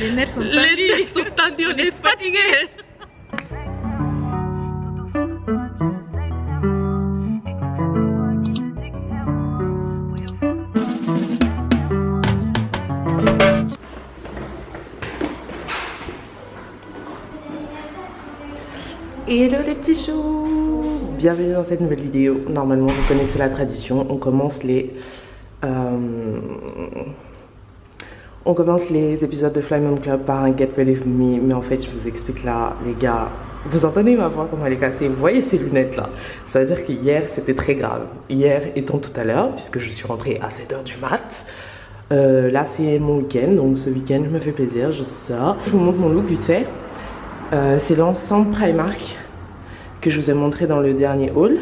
Les nerfs sont tendus, on est fatigués. Hello les petits choux, bienvenue dans cette nouvelle vidéo. Normalement vous connaissez la tradition, on commence les épisodes de Fly Mom Club par un Get Ready With Me. Mais en fait je vous explique là les gars, vous entendez ma voix comment elle est cassée, vous voyez ces lunettes là. Ça veut dire qu'hier c'était très grave. Hier étant tout à l'heure, puisque je suis rentrée à 7h du mat. Là c'est mon week-end, donc ce week-end je me fais plaisir, je sors. Je vous montre mon look vite fait. C'est l'ensemble Primark que je vous ai montré dans le dernier haul.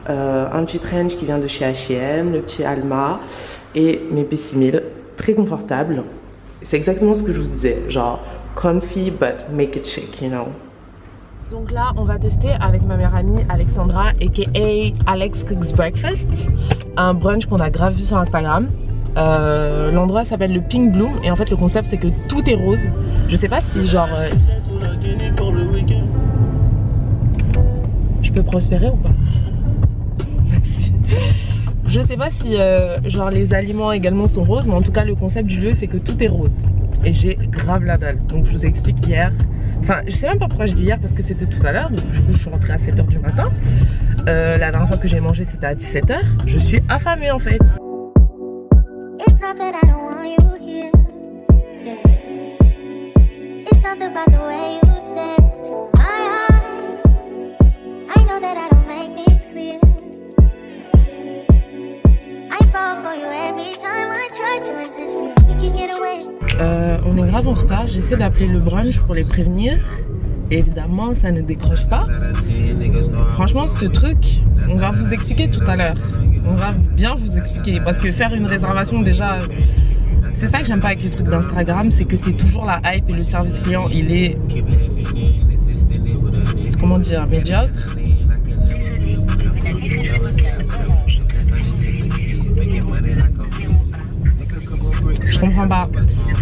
Un petit trench qui vient de chez H&M, le petit Alma et mes P6000, très confortable. C'est exactement ce que je vous disais, genre comfy but make it chic, you know. Donc là on va tester avec ma meilleure amie Alexandra aka Alex Cooks Breakfast, un brunch qu'on a grave vu sur Instagram. L'endroit s'appelle le Pink Bloom et en fait le concept c'est que tout est rose. Je sais pas si genre je peux prospérer ou pas? Merci. Je sais pas si genre les aliments également sont roses, mais en tout cas le concept du lieu c'est que tout est rose et j'ai grave la dalle. Donc je vous explique hier, enfin je sais même pas pourquoi je dis hier parce que c'était tout à l'heure, donc du coup je suis rentrée à 7h du matin. La dernière fois que j'ai mangé c'était à 17h. Je suis affamée en fait. It's not that I don't want you here. Yeah. It's something about the way you say it to my eyes. I know that I don't make things clear. I fall for you every time I try to resist you. You can get away. On est grave en retard. J'essaie d'appeler le brunch pour les prévenir. Et évidemment, ça ne décroche pas. Franchement, ce truc, on va vous expliquer tout à l'heure. On va bien vous expliquer parce que faire une réservation déjà, c'est ça que j'aime pas avec les trucs d'Instagram, c'est que c'est toujours la hype et le service client il est, comment dire, médiocre. Je comprends pas.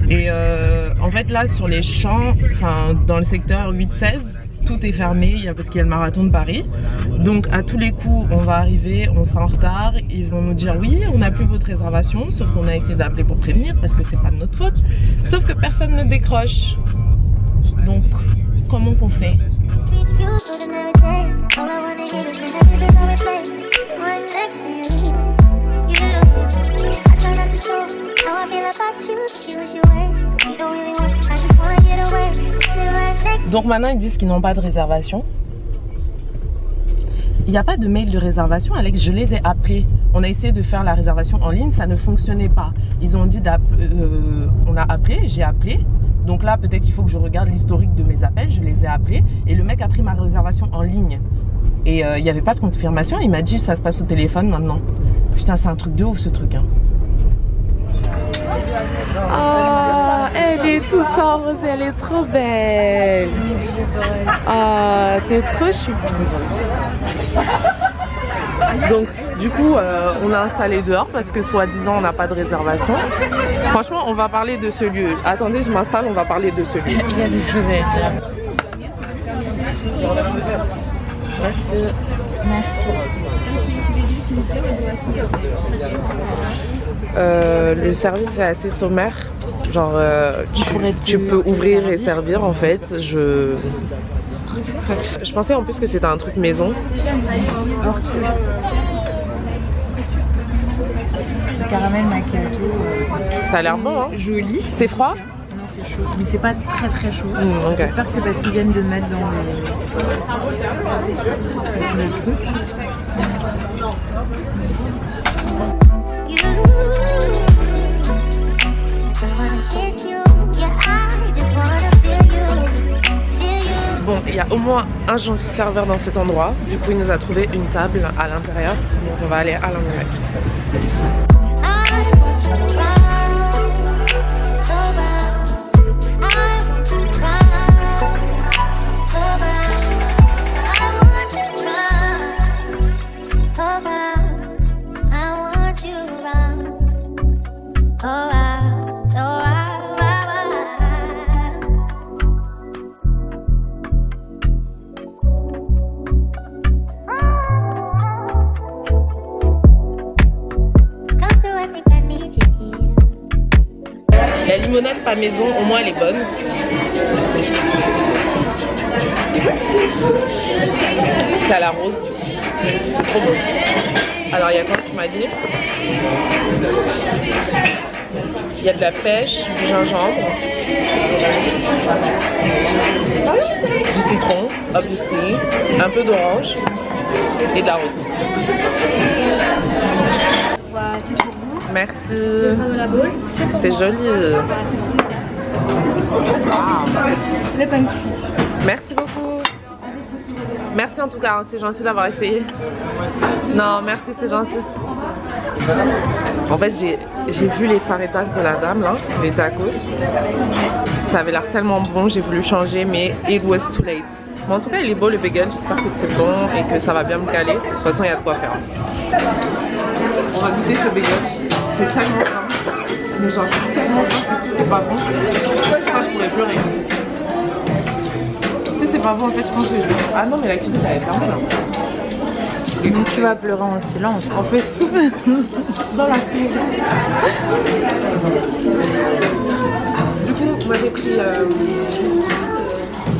Et en fait là sur les champs, enfin dans le secteur 8-16, tout est fermé parce qu'il y a le marathon de Paris. Donc à tous les coups on va arriver, on sera en retard, ils vont nous dire oui on n'a plus votre réservation, sauf qu'on a essayé d'appeler pour prévenir parce que c'est pas de notre faute, sauf que personne ne décroche. Donc comment qu'on fait? Donc maintenant ils disent qu'ils n'ont pas de réservation. Il n'y a pas de mail de réservation, Alex, je les ai appelés. On a essayé de faire la réservation en ligne, ça ne fonctionnait pas. Ils ont dit on a appelé, j'ai appelé. Donc là peut-être qu'il faut que je regarde l'historique de mes appels, je les ai appelés. Et le mec a pris ma réservation en ligne. Et il n'y avait pas de confirmation, il m'a dit ça se passe au téléphone maintenant. Putain c'est un truc de ouf ce truc hein. Oh, elle est toute en rose, elle est trop belle. Oh, t'es trop choupisse. Donc du coup on l'a installé dehors parce que soi-disant on n'a pas de réservation. Franchement on va parler de ce lieu. Attendez je m'installe, on va parler de ce lieu. Il y a des choses à dire. Merci. Merci. Le service est assez sommaire. Genre tu peux ouvrir et servir en fait. Je pensais en plus que c'était un truc maison. Le caramel macchiato. Ça a l'air bon hein. Joli. C'est froid? Non c'est chaud, mais c'est pas très chaud. Okay. J'espère que c'est parce qu'ils viennent de mettre dans le truc. Bon, il y a au moins un gentil serveur dans cet endroit. Du coup, il nous a trouvé une table à l'intérieur. Donc, on va aller à l'intérieur. pas maison, au moins elle est bonne. C'est à la rose. C'est trop beau. Alors il y a quoi que tu m'as dit? Il y a de la pêche, du gingembre, du citron, obviously, un peu d'orange et de la rose. C'est pour vous. Merci. De la boule. C'est joli. Wow. Le pancake. Merci beaucoup. Merci en tout cas, c'est gentil d'avoir essayé. Non, merci, c'est gentil. En fait, j'ai vu les fajitas de la dame là, les tacos. Ça avait l'air tellement bon, j'ai voulu changer, mais it was too late. Mais en tout cas, il est beau le bagel, j'espère que c'est bon et que ça va bien me caler. De toute façon, il y a de quoi faire. On va goûter ce bagel. J'ai tellement faim. Mais genre, j'ai tellement faim que si c'est pas bon, je pourrais pleurer. Si c'est pas bon, en fait, je pense que je vais... Ah non, mais la cuisine, elle est fermée là. Donc tu vas pleurer en silence. En fait, dans la tête. Du coup, moi j'ai pris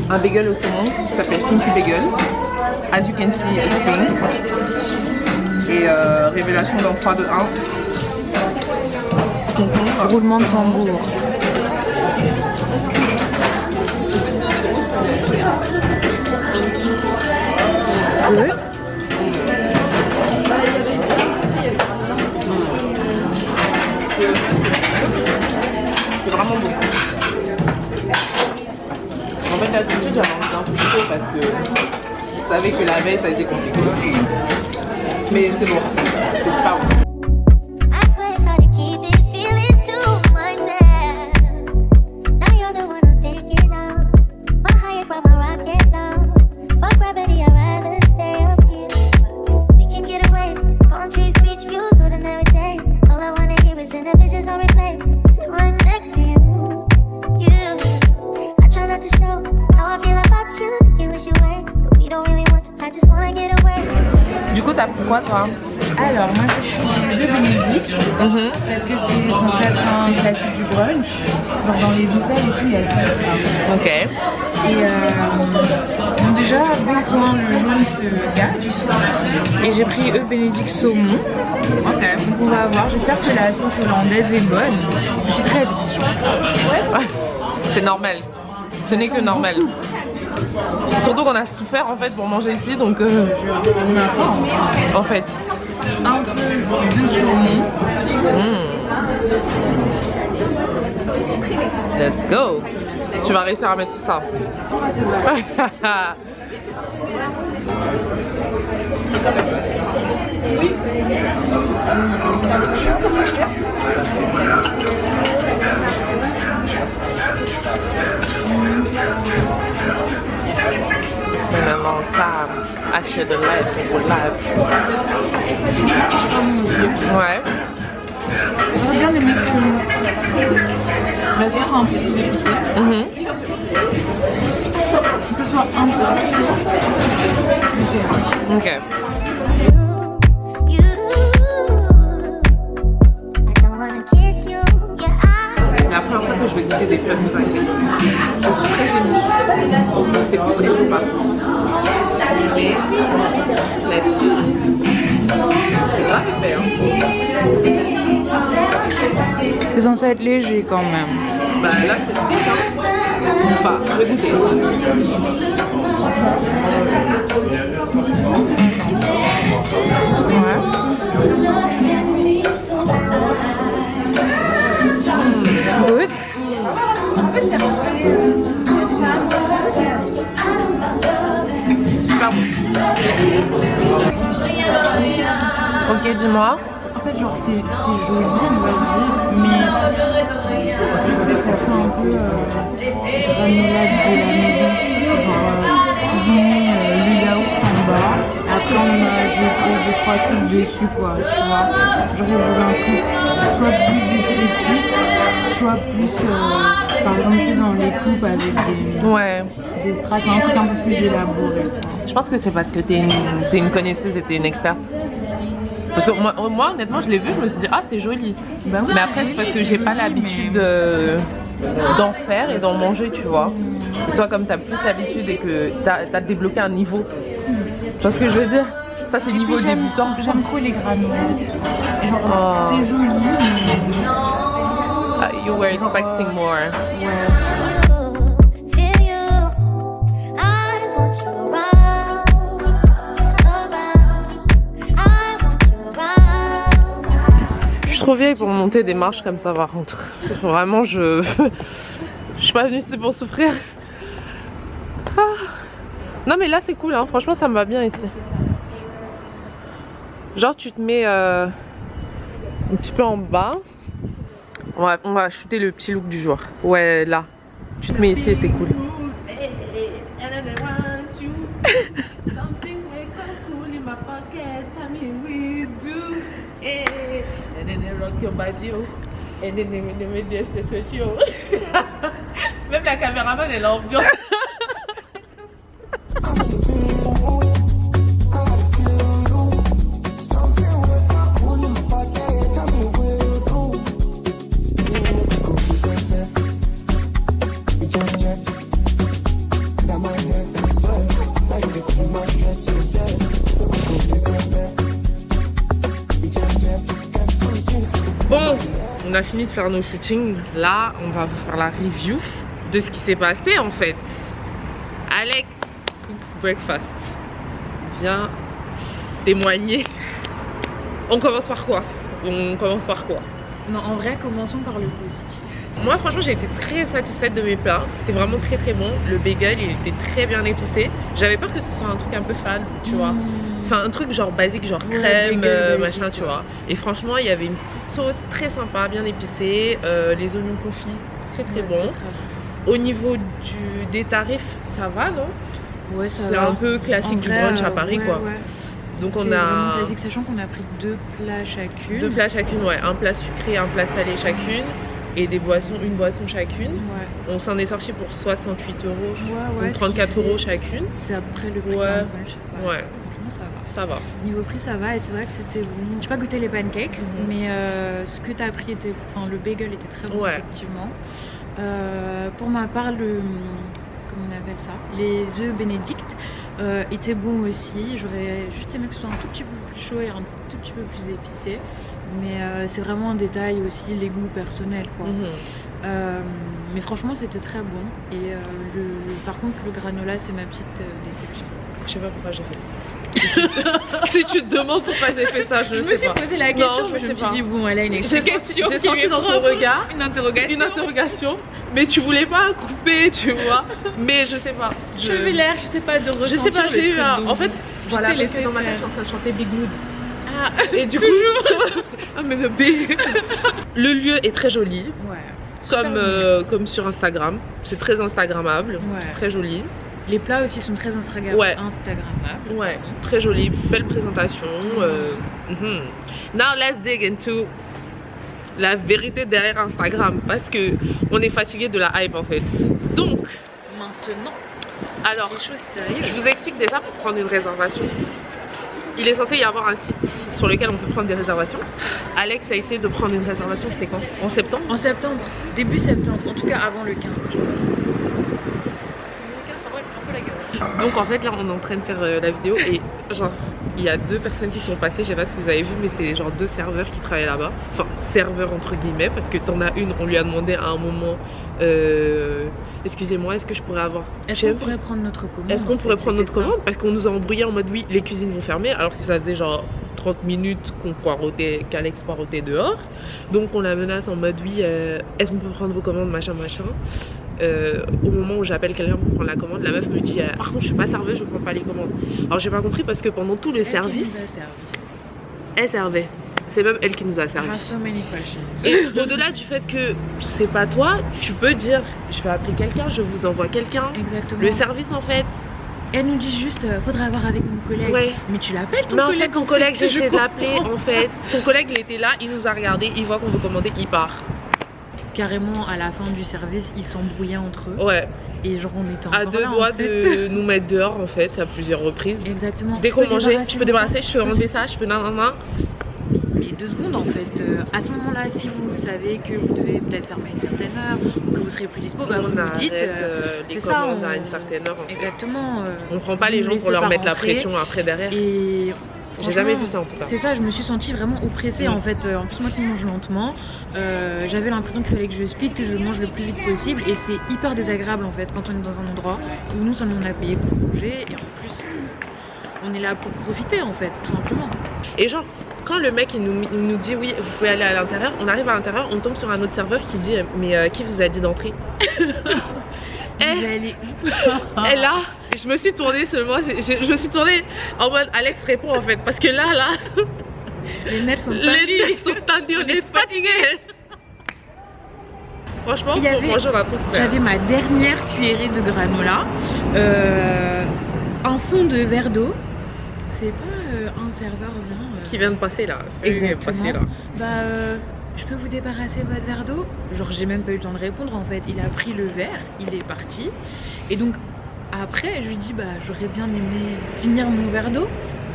un bagel au saumon qui s'appelle Kinky Bagel. As you can see, it's pink. Et révélation dans 3, 2, 1. Concombre. Roulement de tambour. Good. C'est vraiment bon. En fait, d'habitude, j'avais envie d'un peu chaud parce que je savais que la veille, ça a été compliqué. Mais c'est bon, c'est super bon. Du coup, t'as pris quoi toi? Alors moi j'ai pris des œufs bénédicts parce que c'est censé être un classique du brunch. Genre dans les hôtels et tout, il y a tout ça. Ok. Et donc déjà, bon point, le jaune se gâche. Et j'ai pris œufs bénédicts saumon. Ok. Donc on va voir, j'espère que la sauce hollandaise est bonne. Je suis très exigeante. Ouais. C'est normal. Ce n'est que normal. Surtout qu'on a souffert en fait pour manger ici, donc On a faim. en fait. Un peu de saumon. Let's go. Tu vas réussir à mettre tout ça. It's been a long time. I should have let people live. Ouais. J'aurais bien aimé que la sauce soit un peu plus épicée. Que ce soit un peu plus chaud. Ok. C'est la première fois que je vais goûter des fluffy pancakes. Je suis très émue. C'est pas très chaud pas. Mais let's see. C'est grave épais hein. C'est censé être léger quand même. Bah là c'est thick hein. Enfin, je vais goûter. Ouais. Good. Super bon. Ok, dis-moi. En fait, genre, c'est joli, on va dire, mais ça fait un peu granulade de la maison. Genre, ils ont mis le yaourt en bas, après on a jeté 2-3 trucs dessus, quoi, tu vois. J'aurais voulu un truc soit plus esthétique, soit plus, par exemple, tu sais, dans les coupes avec des strates, un truc un peu plus élaboré, quoi. Je pense que c'est parce que t'es une connaisseuse et t'es une experte. Parce que moi honnêtement, je l'ai vu, je me suis dit, ah, c'est joli. Bah oui, mais après, c'est parce que j'ai pas l'habitude de d'en faire et d'en manger, tu vois. Et toi, comme tu as plus l'habitude et que tu as débloqué un niveau, tu vois ce que je veux dire? Ça, c'est niveau débutant. J'aime trop les granolas. Genre, c'est joli, mais... You were expecting more. Je suis trop vieille pour monter des marches comme ça par contre. Vraiment, je suis pas venue ici pour souffrir. Ah. Non mais là c'est cool, hein. Franchement ça me va bien ici. Genre tu te mets un petit peu en bas. On va shooter le petit look du jour. Ouais, là. Tu te mets ici et c'est cool. Même la caméraman elle a l'ambiance. Bon, on a fini de faire nos shootings. Là, on va vous faire la review de ce qui s'est passé en fait. Alex Cooks Breakfast. Viens témoigner. On commence par quoi? Non, en vrai, commençons par le positif. Moi, franchement, j'ai été très satisfaite de mes plats. C'était vraiment très très bon. Le bagel, il était très bien épicé. J'avais peur que ce soit un truc un peu fade, tu vois. Enfin, un truc genre basique, genre crème, machin, tu vois. Et franchement, il y avait une petite sauce très sympa, bien épicée. Les oignons confits, très très bons. Au niveau des tarifs, ça va, non? Ouais, ça va. C'est un peu classique du brunch à Paris, quoi. Ouais. Donc on a vraiment classique, sachant qu'on a pris 2 plats chacune. 2 plats chacune, ouais. Un plat sucré, un plat salé chacune. Et des boissons, une boisson chacune. Ouais. On s'en est sorti pour 68 €. Ouais, donc 34 € chacune. C'est après le prix d'un brunch. Ouais. Ça va. Niveau prix, ça va et c'est vrai que c'était bon. J'ai pas goûté les pancakes, mais ce que tu as pris était. Enfin, le bagel était très bon, effectivement. Pour ma part, comment on appelle ça? Les œufs Bénédicte étaient bons aussi. J'aurais juste aimé que ce soit un tout petit peu plus chaud et un tout petit peu plus épicé. Mais c'est vraiment un détail aussi, les goûts personnels, quoi. Mais franchement, c'était très bon. Et par contre, le granola, c'est ma petite déception. Je sais pas pourquoi j'ai fait ça. Si tu te demandes pourquoi j'ai fait ça, je sais pas. Je me suis posé la question, mais je me suis dit, bon, elle a une explication. J'ai senti dans ton regard une interrogation. Mais tu voulais pas couper, tu vois. Mais je sais pas. J'avais l'air, je sais pas, de ressentir. Je sais pas, j'ai eu un. En fait, voilà, parce que dans ma tête, je suis en train de chanter Big Mood. Ah, et du coup, ah, mais le B. Le lieu est très joli. Ouais. Comme sur Instagram. C'est très Instagrammable. Ouais. C'est très joli. Les plats aussi sont très Instagrammables. Ouais, très joli, belle présentation. Now let's dig into la vérité derrière Instagram, parce que on est fatigué de la hype en fait. Donc maintenant, alors, les choses sérieuses. Je vous explique déjà pour prendre une réservation. Il est censé y avoir un site sur lequel on peut prendre des réservations. Alex a essayé de prendre une réservation, c'était quand? En septembre? En septembre, début septembre, en tout cas avant le 15. Donc en fait là on est en train de faire la vidéo et genre il y a 2 personnes qui sont passées, je sais pas si vous avez vu, mais c'est genre 2 serveurs qui travaillent là-bas. Enfin serveurs entre guillemets, parce que t'en as une, on lui a demandé à un moment excusez-moi, est-ce que je pourrais avoir... Est-ce qu'on pourrait prendre notre commande? Est-ce qu'on pourrait prendre notre commande? Parce qu'on nous a embrouillé en mode oui, les cuisines vont fermer, alors que ça faisait genre 30 minutes qu'Alex poireautait dehors. Donc on la menace en mode oui, est-ce qu'on peut prendre vos commandes, machin machin. Au moment où j'appelle quelqu'un pour prendre la commande, la meuf me dit par contre je suis pas serveuse, je prends pas les commandes. Alors j'ai pas compris parce que pendant tout le service, elle servait. C'est même elle qui nous a servi. Et au-delà du fait que c'est pas toi, tu peux dire je vais appeler quelqu'un, je vous envoie quelqu'un. Exactement. Le service en fait. Elle nous dit juste faudrait avoir avec mon collègue. Ouais. Mais tu l'appelles ton collègue? Mais en fait ton collègue, j'essaie de l'appeler en fait. Ton collègue il était là, il nous a regardé, il voit qu'on veut commander, il part. Carrément à la fin du service, ils s'embrouillaient entre eux. Ouais. Et genre on était à 2 doigts de nous mettre dehors en fait à plusieurs reprises. Exactement. Dès qu'on mangeait, tu peux débarrasser, je peux enlever ça, je peux nanana. 2 secondes en fait. À ce moment-là, si vous savez que vous devez peut-être fermer à une certaine heure ou que vous serez plus dispo, bah, vous me dites. C'est ça, on a une certaine heure. En fait. Exactement. On prend pas les gens pour leur mettre la pression après derrière. Et j'ai jamais vu ça en tout cas. C'est ça, je me suis sentie vraiment oppressée en fait. En plus, moi qui mange lentement, j'avais l'impression qu'il fallait que je speed, que je mange le plus vite possible. Et c'est hyper désagréable en fait quand on est dans un endroit où non seulement on a payé pour manger et en plus on est là pour profiter en fait, tout simplement. Et genre, quand le mec il nous dit oui, vous pouvez aller à l'intérieur, on arrive à l'intérieur, on tombe sur un autre serveur qui dit mais qui vous a dit d'entrer? Et là, je me suis tournée seulement, je me suis tournée en mode Alex répond en fait, parce que là, les nerfs sont tendus, on est fatigués. Franchement, pour manger, on a trop super. J'avais ma dernière cuillerée de granola, un fond de verre d'eau. C'est pas un serveur qui vient de passer là. Exactement. Je peux vous débarrasser votre verre d'eau? Genre j'ai même pas eu le temps de répondre en fait. Il a pris le verre, il est parti. Et donc après je lui dis j'aurais bien aimé finir mon verre d'eau,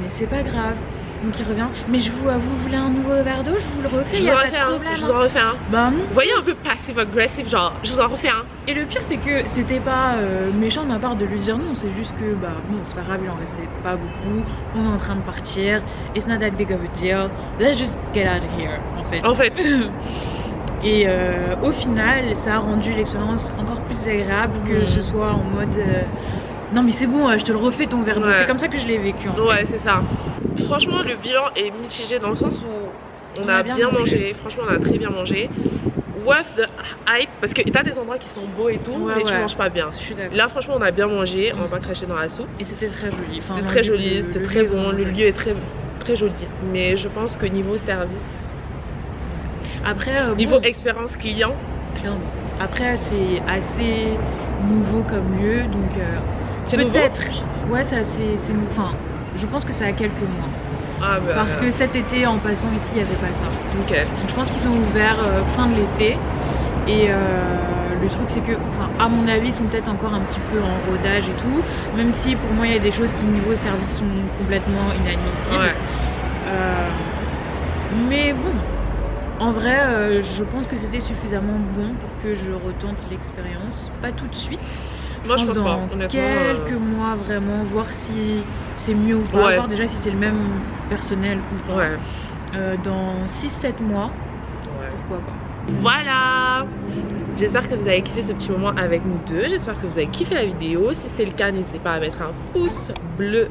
mais c'est pas grave. Donc il revient, mais vous voulez un nouveau verre d'eau? Je vous le refais, il y a pas de problème. Je vous en refais un. Bah non. Vous voyez un peu passive agressive, genre je vous en refais un. Et le pire c'est que c'était pas méchant de ma part de lui dire non, c'est juste que bon c'est pas grave, il en restait pas beaucoup, on est en train de partir, it's not that big of a deal, let's just get out of here en fait. Et au final ça a rendu l'expérience encore plus agréable que ce soit en mode non mais c'est bon, je te le refais ton verre d'eau. C'est comme ça que je l'ai vécu en fait. Ouais c'est ça. Franchement le bilan est mitigé dans le sens où on a bien mangé. Franchement on a très bien mangé. Worth the hype, parce que t'as des endroits qui sont beaux et tout, mais tu manges pas bien. Là franchement on a bien mangé, on va pas cracher dans la soupe. Et c'était très joli. C'était très joli, c'était très bon, le lieu est très, très joli. Mais je pense que niveau service, après niveau expérience client, après c'est assez nouveau comme lieu, donc peut-être, ouais ça c'est enfin je pense que ça a quelques mois. Parce que cet été en passant ici il n'y avait pas ça. Donc je pense qu'ils ont ouvert fin de l'été et le truc c'est que à mon avis ils sont peut-être encore un petit peu en rodage et tout, même si pour moi il y a des choses qui niveau service sont complètement inadmissibles. Mais bon, en vrai je pense que c'était suffisamment bon pour que je retente l'expérience, pas tout de suite. Moi je pense pas, honnêtement. Quelques mois vraiment, voir si c'est mieux ou pas, voir déjà si c'est le même personnel ou pas. Dans 6-7 mois, pourquoi pas. Voilà, j'espère que vous avez kiffé ce petit moment avec nous deux, j'espère que vous avez kiffé la vidéo. Si c'est le cas, n'hésitez pas à mettre un pouce bleu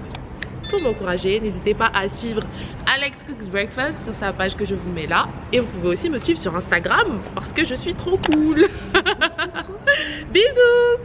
pour m'encourager. N'hésitez pas à suivre Alex Cooks Breakfast sur sa page que je vous mets là. Et vous pouvez aussi me suivre sur Instagram parce que je suis trop cool. Bisous.